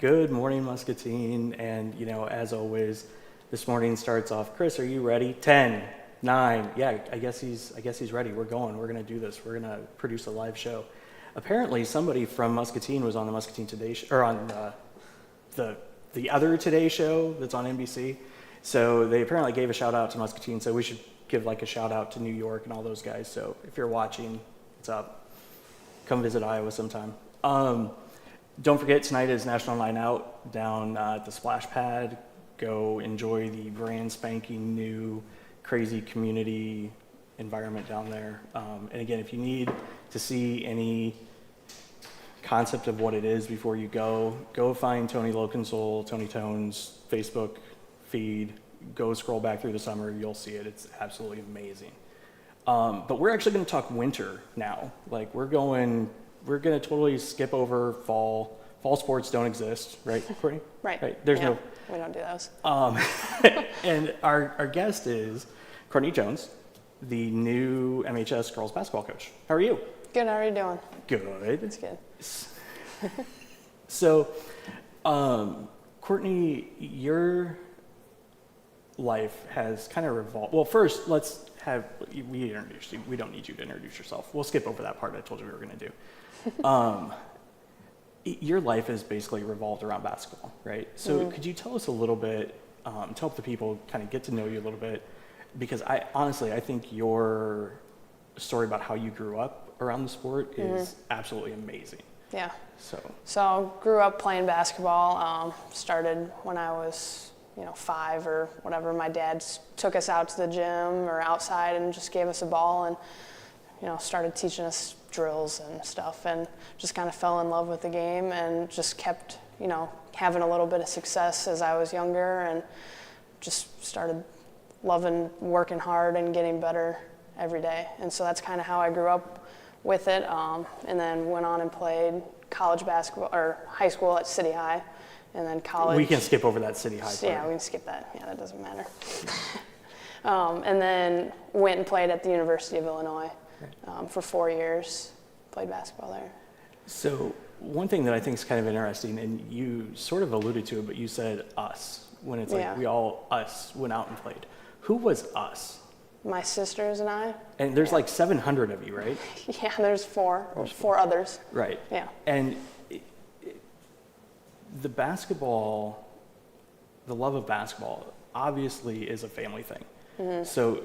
Good morning, Muscatine. And, as always, this morning starts off, Chris, are you ready? 10, 9. Yeah, I guess he's ready. We're going. We're going to do this. We're going to produce a live show. Apparently, somebody from Muscatine was on the Muscatine Today Show, or on the other Today Show that's on NBC. So they apparently gave a shout out to Muscatine. So we should give like a shout out to New York and all those guys. So if you're watching, what's up? Come visit Iowa sometime. Don't forget, tonight is National Night Out down at the Splash Pad. Go enjoy the brand spanking new crazy community environment down there. And again, if you need to see any concept of what it is before you go find Tony Lokensoul, Tony Tone's Facebook feed. Go scroll back through the summer, you'll see it. It's absolutely amazing. But we're actually going to talk winter now. Like we're going to totally skip over fall. Fall sports don't exist, right, Courtney? Right. There's no. We don't do those. And our guest is Courtney Joens, the new MHS Girls Basketball Coach. How are you? Good. How are you doing? Good. It's good. So, Courtney, your life has kind of revolved. Well, first, let's have we introduce you. We don't need you to introduce yourself. We'll skip over that part I told you we were going to do. Your life has basically revolved around basketball, right? So could you tell us a little bit, to help the people kind of get to know you a little bit? Because I think your story about how you grew up around the sport is absolutely amazing. Yeah. So grew up playing basketball. Started when I was 5 or whatever. My dad took us out to the gym or outside and just gave us a ball and started teaching us drills and stuff, and just kind of fell in love with the game and just kept having a little bit of success as I was younger, and just started loving working hard and getting better every day. And so that's kind of how I grew up with it, and then went on and played college basketball or high school at City High, and then college. We can skip over that City High part. Yeah, we can skip that. Yeah, that doesn't matter. And then went and played at the University of Illinois for 4 years. Played basketball there. So one thing that I think is kind of interesting, and you sort of alluded to it, but you said us, when it's like we all us went out and played. Who was us? My sisters and I. And there's like 700 of you, right? Yeah, there's four others. Right. Yeah. And the love of basketball obviously is a family thing. Mm-hmm. So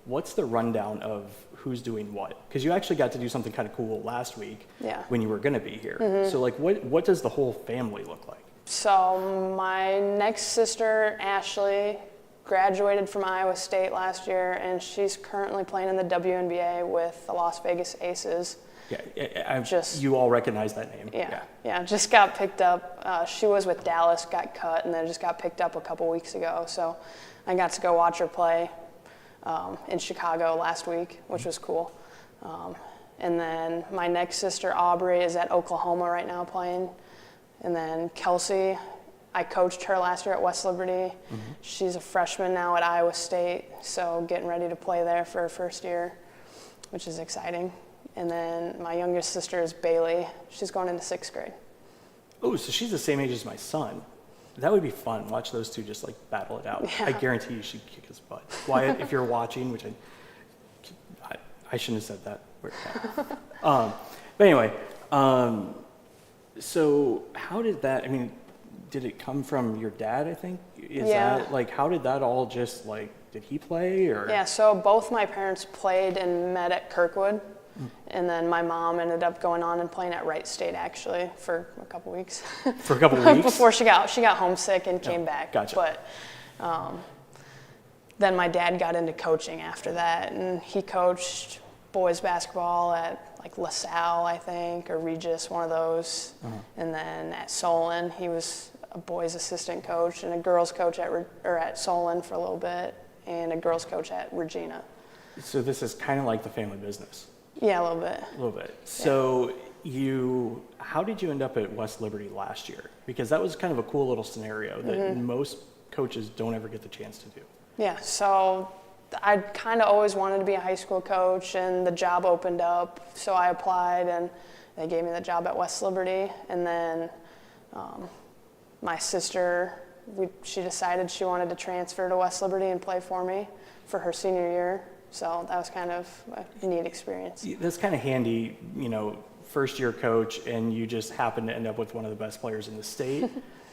what's the rundown of who's doing what? Because you actually got to do something kind of cool last week when you were going to be here. Mm-hmm. So like what does the whole family look like? So my next sister, Ashley, graduated from Iowa State last year, and she's currently playing in the WNBA with the Las Vegas Aces. Yeah, you all recognize that name. Yeah, just got picked up. She was with Dallas, got cut, and then just got picked up a couple weeks ago. So I got to go watch her play in Chicago last week, which was cool. And then my next sister, Aubrey, is at Oklahoma right now playing. And then Kelsey, I coached her last year at West Liberty. Mm-hmm. She's a freshman now at Iowa State, so getting ready to play there for her first year, which is exciting. And then my youngest sister is Bailey. She's going into 6th grade. Oh, so she's the same age as my son. That would be fun. Watch those two just like battle it out. Yeah. I guarantee you she'd kick his butt. Wyatt, if you're watching, which I shouldn't have said that. But anyway, so how did that, did it come from your dad, I think? That, like, how did that all just, like, did he play, or? Yeah, so both my parents played and met at Kirkwood. And then my mom ended up going on and playing at Wright State, actually, for a couple weeks. For a couple weeks? Before she got homesick and came back. Gotcha. But then my dad got into coaching after that, and he coached boys basketball at like LaSalle, I think, or Regis, one of those. Uh-huh. And then at Solon, he was a boys assistant coach and a girls coach at Solon for a little bit, and a girls coach at Regina. So this is kind of like the family business. Yeah, a little bit. A little bit. So how did you end up at West Liberty last year? Because that was kind of a cool little scenario that most coaches don't ever get the chance to do. Yeah, so I kind of always wanted to be a high school coach, and the job opened up, so I applied, and they gave me the job at West Liberty. And then My sister, she decided she wanted to transfer to West Liberty and play for me for her senior year. So that was kind of a neat experience. That's kind of handy, first year coach, and you just happen to end up with one of the best players in the state.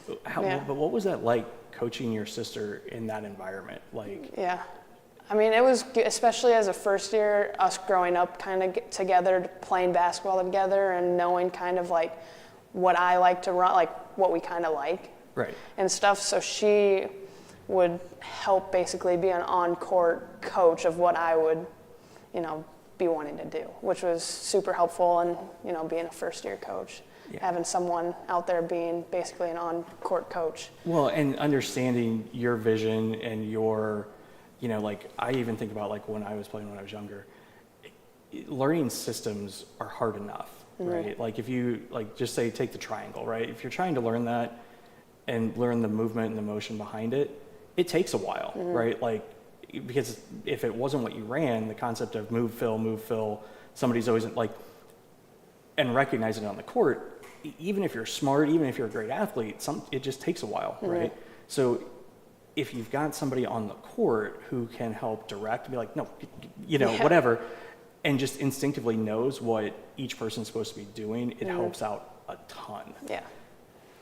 Yeah. But what was that like, coaching your sister in that environment? Yeah. I mean, it was good, especially as a first year, us growing up kind of together, playing basketball together and knowing kind of like what I like to run, like what we kind of like. Right. And stuff. So she would help basically be an on-court coach of what I would, be wanting to do, which was super helpful. And, being a first-year coach, having someone out there being basically an on-court coach. Well, and understanding your vision and your, I even think about when I was playing when I was younger, learning systems are hard enough, right? Like if you, just say, take the triangle, right? If you're trying to learn that and learn the movement and the motion behind it, it takes a while, right? Because if it wasn't what you ran, the concept of move, fill, somebody's always and recognizing it on the court, even if you're smart, even if you're a great athlete, it just takes a while, right? So if you've got somebody on the court who can help direct and be like, no, whatever, and just instinctively knows what each person's supposed to be doing, it helps out a ton. Yeah.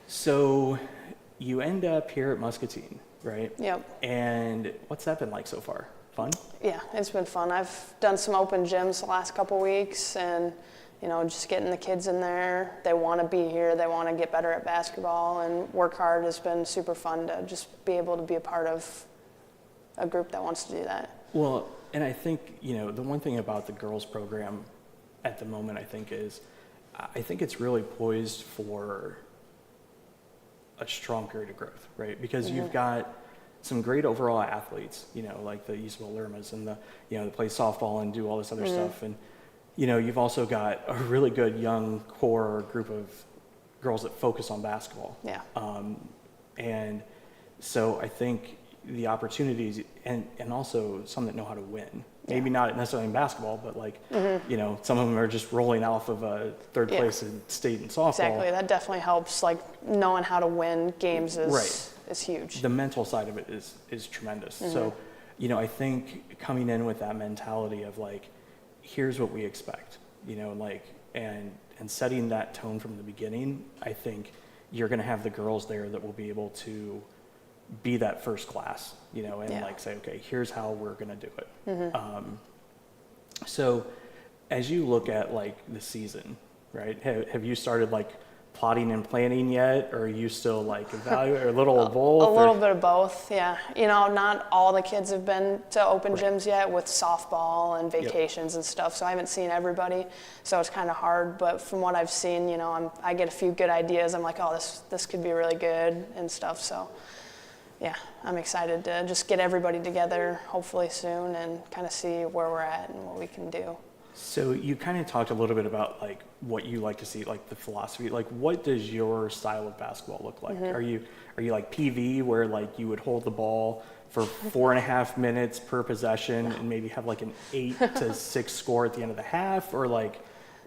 So you end up here at Muscatine, right? Yep. And what's that been like so far? Fun? Yeah, it's been fun. I've done some open gyms the last couple weeks, and just getting the kids in there. They want to be here. They want to get better at basketball and work hard. Has been super fun to just be able to be a part of a group that wants to do that. Well, and I think, the one thing about the girls program at the moment, I think it's really poised for a strong period of growth, right? Because you've got some great overall athletes, like the Eastville Lermas and that play softball and do all this other stuff. And, you've also got a really good young core group of girls that focus on basketball. Yeah. And so I think the opportunities and also some that know how to win, maybe not necessarily in basketball, but some of them are just rolling off of a third place in state and softball. Exactly. That definitely helps. Knowing how to win games is huge. The mental side of it is tremendous. So, I think coming in with that mentality of here's what we expect, and setting that tone from the beginning, I think you're going to have the girls there that will be able to be that first class, and say, okay, here's how we're going to do it. So as you look at the season, right, have you started plotting and planning yet, or are you still evaluating, or a little of both? A little bit of both, yeah. Not all the kids have been to open gyms yet with softball and vacations and stuff, so I haven't seen everybody, so it's kind of hard. But from what I've seen, I get a few good ideas. I'm like, oh, this could be really good and stuff. So yeah, I'm excited to just get everybody together hopefully soon and kind of see where we're at and what we can do. So you kind of talked a little bit about what you like to see, the philosophy. What does your style of basketball look like? Are you like PV, where you would hold the ball for 4.5 minutes per possession and maybe have an 8-6 score at the end of the half, or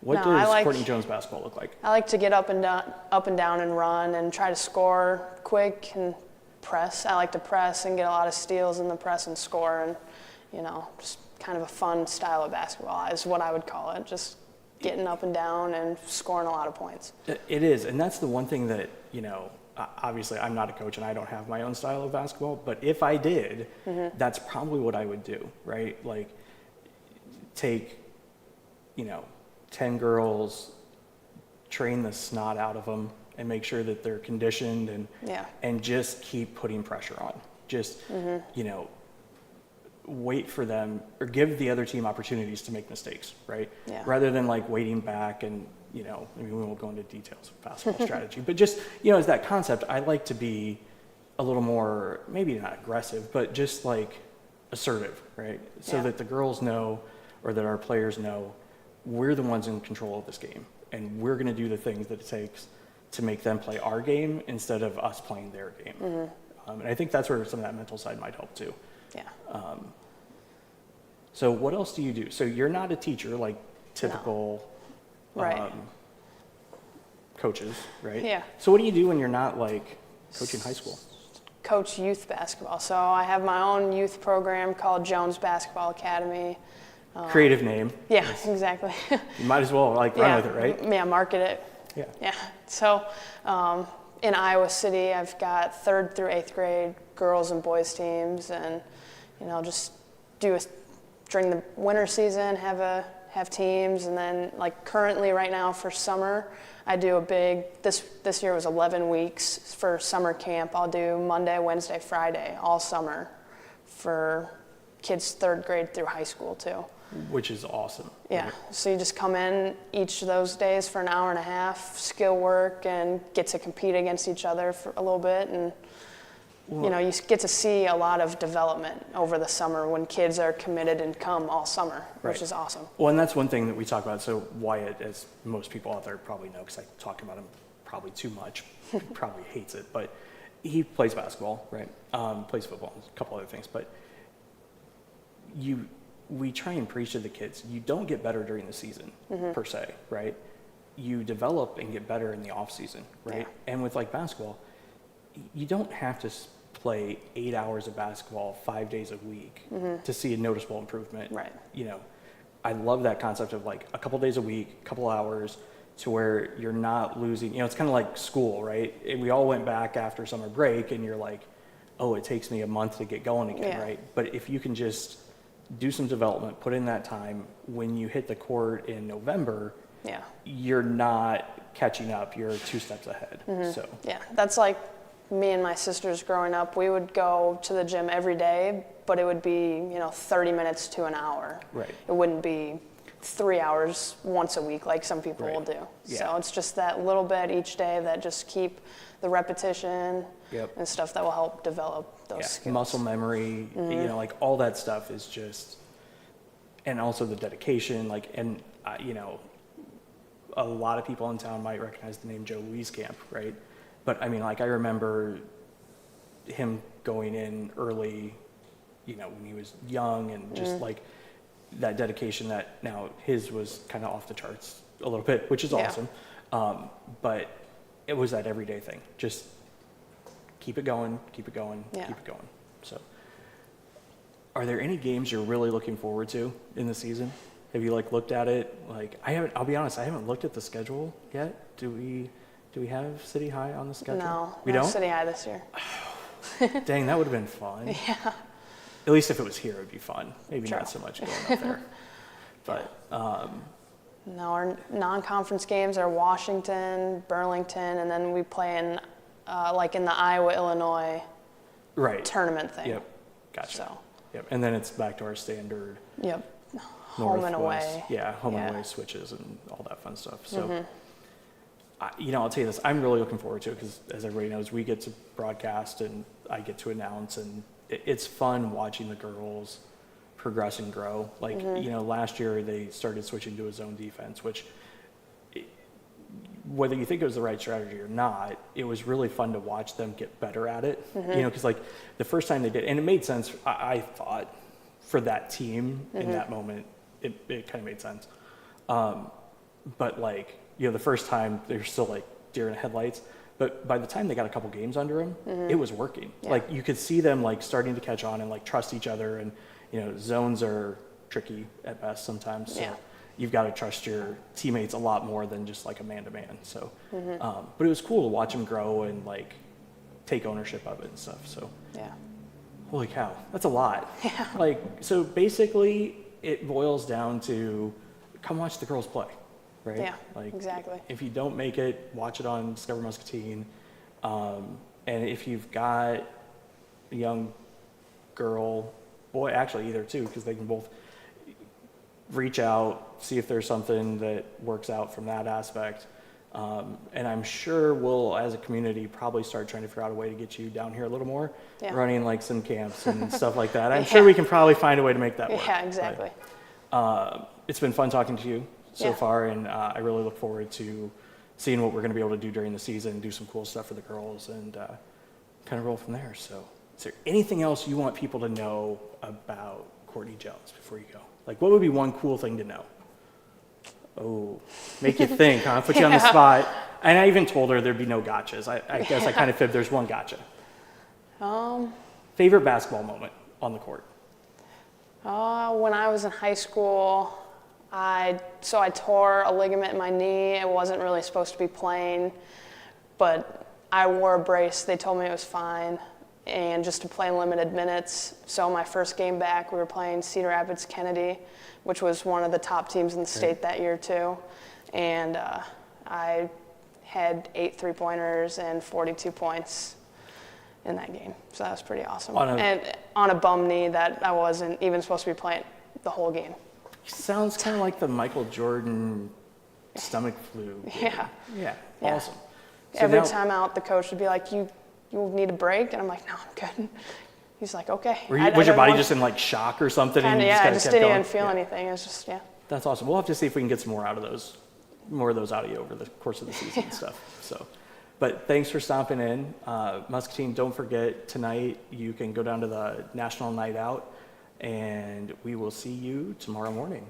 what does Courtney Joens basketball look like? I like to get up and down and run and try to score quick and press. I like to press and get a lot of steals in the press and score, and just kind of a fun style of basketball is what I would call it. Just getting up and down and scoring a lot of points. It is, and that's the one thing that, obviously I'm not a coach and I don't have my own style of basketball, but if I did, that's probably what I would do, right? Take, 10 girls, train the snot out of them, and make sure that they're conditioned and just keep putting pressure on. Just, wait for them, or give the other team opportunities to make mistakes, right? Yeah. Rather than waiting back and, we won't go into details of basketball strategy, but just, as that concept, I like to be a little more, maybe not aggressive, but just assertive, right? So that the girls know, or that our players know, we're the ones in control of this game, and we're going to do the things that it takes to make them play our game instead of us playing their game. And I think that's where some of that mental side might help too. Yeah. So what else do you do? So you're not a teacher like typical Right. Coaches, right? Yeah. So what do you do when you're not coaching high school? Coach youth basketball. So I have my own youth program called Joens Basketball Academy. Creative name. Yeah, exactly. You might as well run with it, right? Yeah, market it. Yeah. Yeah. So in Iowa City, I've got 3rd through 8th grade girls and boys teams, and just during the winter season have teams, and then like currently right now for summer, I do a big this year was 11 weeks for summer camp. I'll do Monday, Wednesday, Friday all summer for kids 3rd grade through high school too. Which is awesome. Yeah, Right? so you just come in each of those days for an hour and a half, skill work, and get to compete against each other for a little bit, and you get to see a lot of development over the summer when kids are committed and come all summer, Right. which is awesome. Well, and that's one thing that we talk about. So Wyatt, as most people out there probably know, because I talk about him probably too much, he probably hates it, but he plays basketball, right? Plays football, a couple other things, but we try and preach to the kids, you don't get better during the season per se, right? You develop and get better in the off season, right? Yeah. And with like basketball, you don't have to play 8 hours of basketball 5 days a week to see a noticeable improvement. Right. I love that concept of like a couple days a week, a couple hours, to where you're not losing, it's kind of like school, right? And we all went back after summer break and you're like, oh, it takes me a month to get going again, Yeah. right? But if you can just do some development, put in that time, when you hit the court in November, Yeah. you're not catching up, you're 2 steps ahead. So Yeah, that's like me and my sisters growing up. We would go to the gym every day, but it would be 30 minutes to an hour. Right. It wouldn't be 3 hours once a week like some people Right. will do. Yeah. So it's just that little bit each day that just keep the repetition Yep. and stuff that will help develop those skills. muscle memory, like all that stuff is just, and also the dedication, a lot of people in town might recognize the name Joe Louise Camp, right? But I mean, I remember him going in early, when he was young, and just like that dedication that now his was kind of off the charts a little bit, which is Yeah. awesome. But it was that everyday thing. Just keep it going, Yeah. keep it going. So are there any games you're really looking forward to in the season? Have you looked at it? I'll be honest, I haven't looked at the schedule yet. Do we have City High on the schedule? No, We no don't? City High this year. Dang, that would have been fun. Yeah. At least if it was here, it would be fun. Maybe True. not so much going up there. But No, our non-conference games are Washington, Burlington, and then we play in in the Iowa-Illinois right. tournament thing. Yep. Gotcha. So, Yep. And then it's back to our standard yep. Home and Northwest. away. Yeah, home and Yeah. away switches and all that fun stuff. So, I'll tell you this, I'm really looking forward to it because, as everybody knows, we get to broadcast and I get to announce, and it's fun watching the girls progress and grow. Last year they started switching to a zone defense, which, whether you think it was the right strategy or not, it was really fun to watch them get better at it. Because the first time they did, and it made sense, I thought, for that team in that moment, it kind of made sense. But the first time they're still deer in headlights, but by the time they got a couple games under them, it was working. Yeah. You could see them starting to catch on and trust each other, and zones are tricky at best sometimes. So Yeah. you've got to trust your teammates a lot more than just a man-to-man. So, but it was cool to watch them grow and take ownership of it and stuff. So, Yeah. holy cow, that's a lot. Yeah. So basically it boils down to come watch the girls play, right? Yeah, exactly. If you don't make it, watch it on Discover Muscatine. And if you've got a young girl, boy, actually either too, because they can both reach out, see if there's something that works out from that aspect. And I'm sure we'll, as a community, probably start trying to figure out a way to get you down here a little more, Yeah. running some camps and stuff like that. I'm sure we can probably find a way to make that work. Yeah, exactly. But, it's been fun talking to you so Yeah. far, and I really look forward to seeing what we're going to be able to do during the season, do some cool stuff for the girls, and kind of roll from there. So, is there anything else you want people to know about Courtney Joens before you go? What would be one cool thing to know? Oh, make you think, huh? Put you on the spot. And I even told her there'd be no gotchas. I guess I kind of fibbed. There's one gotcha. Favorite basketball moment on the court? When I was in high school, I tore a ligament in my knee. I wasn't really supposed to be playing, but I wore a brace. They told me it was fine, and just to play limited minutes. So my first game back, we were playing Cedar Rapids Kennedy, which was one of the top teams in the state that year too. And I had 8 3-pointers and 42 points in that game. So that was pretty awesome. And on a bum knee that I wasn't even supposed to be playing the whole game. Sounds kind of like the Michael Jordan stomach flu game. Yeah. Awesome. So Every time out, the coach would be like, you need a break? And I'm like, no, I'm good. He's like, okay. Was your body just in like shock or something? Kinda, and you I just just kept didn't going? even feel anything. It was just, That's awesome. We'll have to see if we can get some more of those out of you over the course of the season and stuff. So, but thanks for stopping in. Muscatine, don't forget, tonight you can go down to the National Night Out, and we will see you tomorrow morning.